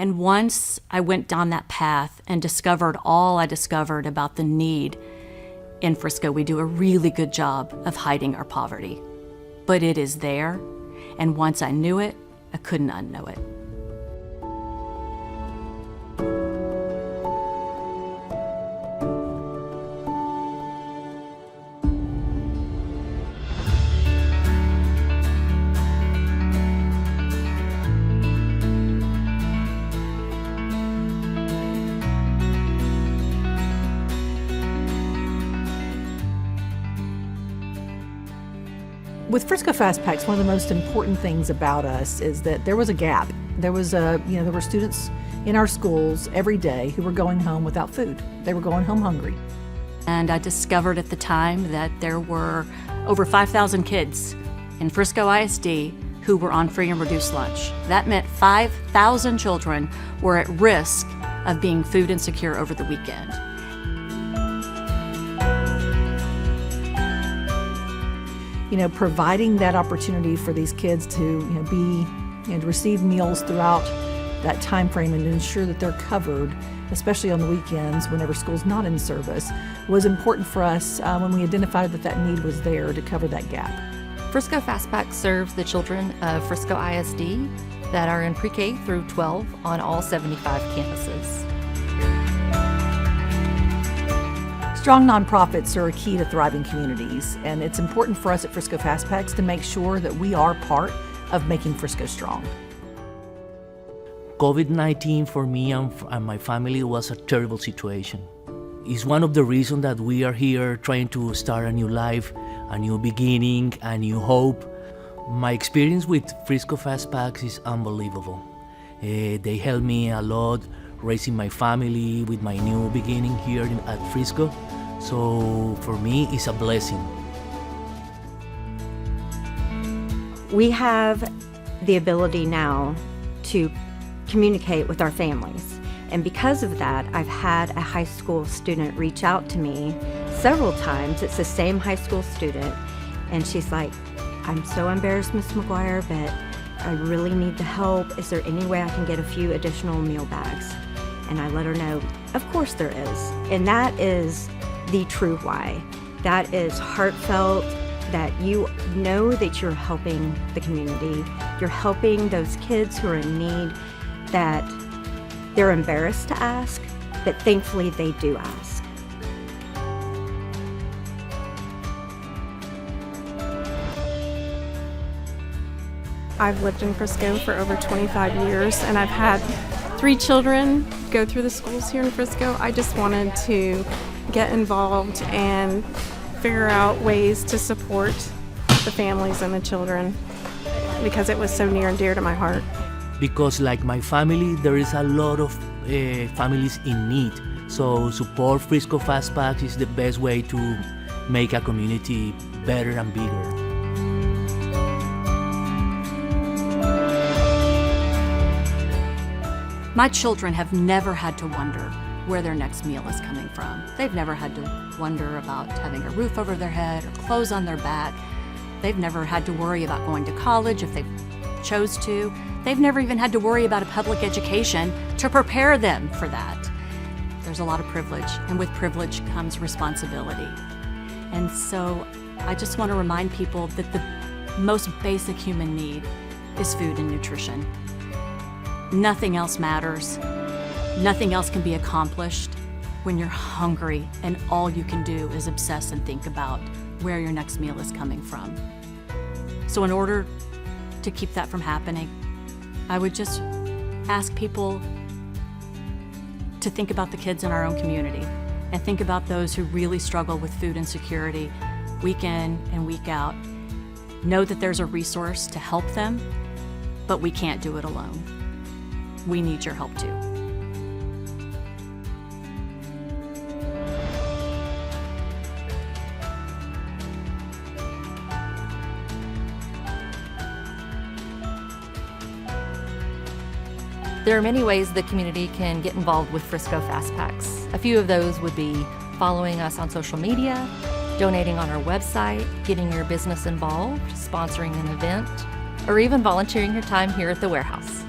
And once I went down that path and discovered all I discovered about the need in Frisco, we do a really good job of hiding our poverty. But it is there, and once I knew it, I couldn't unknow it. With Frisco Fastpacs, one of the most important things about us is that there was a gap. There were students in our schools every day who were going home without food. They were going home hungry. And I discovered at the time that there were over 5,000 kids in Frisco ISD who were on free and reduced lunch. That meant 5,000 children were at risk of being food insecure over the weekend. Providing that opportunity for these kids to to receive meals throughout that time frame and to ensure that they're covered, especially on the weekends whenever school's not in service, was important for us when we identified that need was there to cover that gap. Frisco Fastpacs serves the children of Frisco ISD that are in pre-K through 12 on all 75 campuses. Strong nonprofits are a key to thriving communities, and it's important for us at Frisco Fastpacs to make sure that we are part of making Frisco strong. COVID-19 for me and my family was a terrible situation. It's one of the reasons that we are here trying to start a new life, a new beginning, a new hope. My experience with Frisco Fastpacs is unbelievable. They helped me a lot raising my family with my new beginning here at Frisco. So for me, it's a blessing. We have the ability now to communicate with our families. And because of that, I've had a high school student reach out to me several times. It's the same high school student. And she's like, I'm so embarrassed, Ms. McGuire, but I really need the help. Is there any way I can get a few additional meal bags? And I let her know, of course there is. And that is the true why. That is heartfelt, that you know that you're helping the community. You're helping those kids who are in need, that they're embarrassed to ask, but thankfully they do ask. I've lived in Frisco for over 25 years, and I've had 3 children go through the schools here in Frisco. I just wanted to get involved and figure out ways to support the families and the children because it was so near and dear to my heart. Because like my family, there is a lot of families in need. So support Frisco Fastpacs is the best way to make a community better and bigger. My children have never had to wonder where their next meal is coming from. They've never had to wonder about having a roof over their head or clothes on their back. They've never had to worry about going to college if they chose to. They've never even had to worry about a public education to prepare them for that. There's a lot of privilege, and with privilege comes responsibility. And so I just want to remind people that the most basic human need is food and nutrition. Nothing else matters. Nothing else can be accomplished when you're hungry and all you can do is obsess and think about where your next meal is coming from. So in order to keep that from happening, I would just ask people to think about the kids in our own community and think about those who really struggle with food insecurity week in and week out. Know that there's a resource to help them, but we can't do it alone. We need your help too. There are many ways the community can get involved with Frisco Fastpacs. A few of those would be following us on social media, donating on our website, getting your business involved, sponsoring an event, or even volunteering your time here at the warehouse.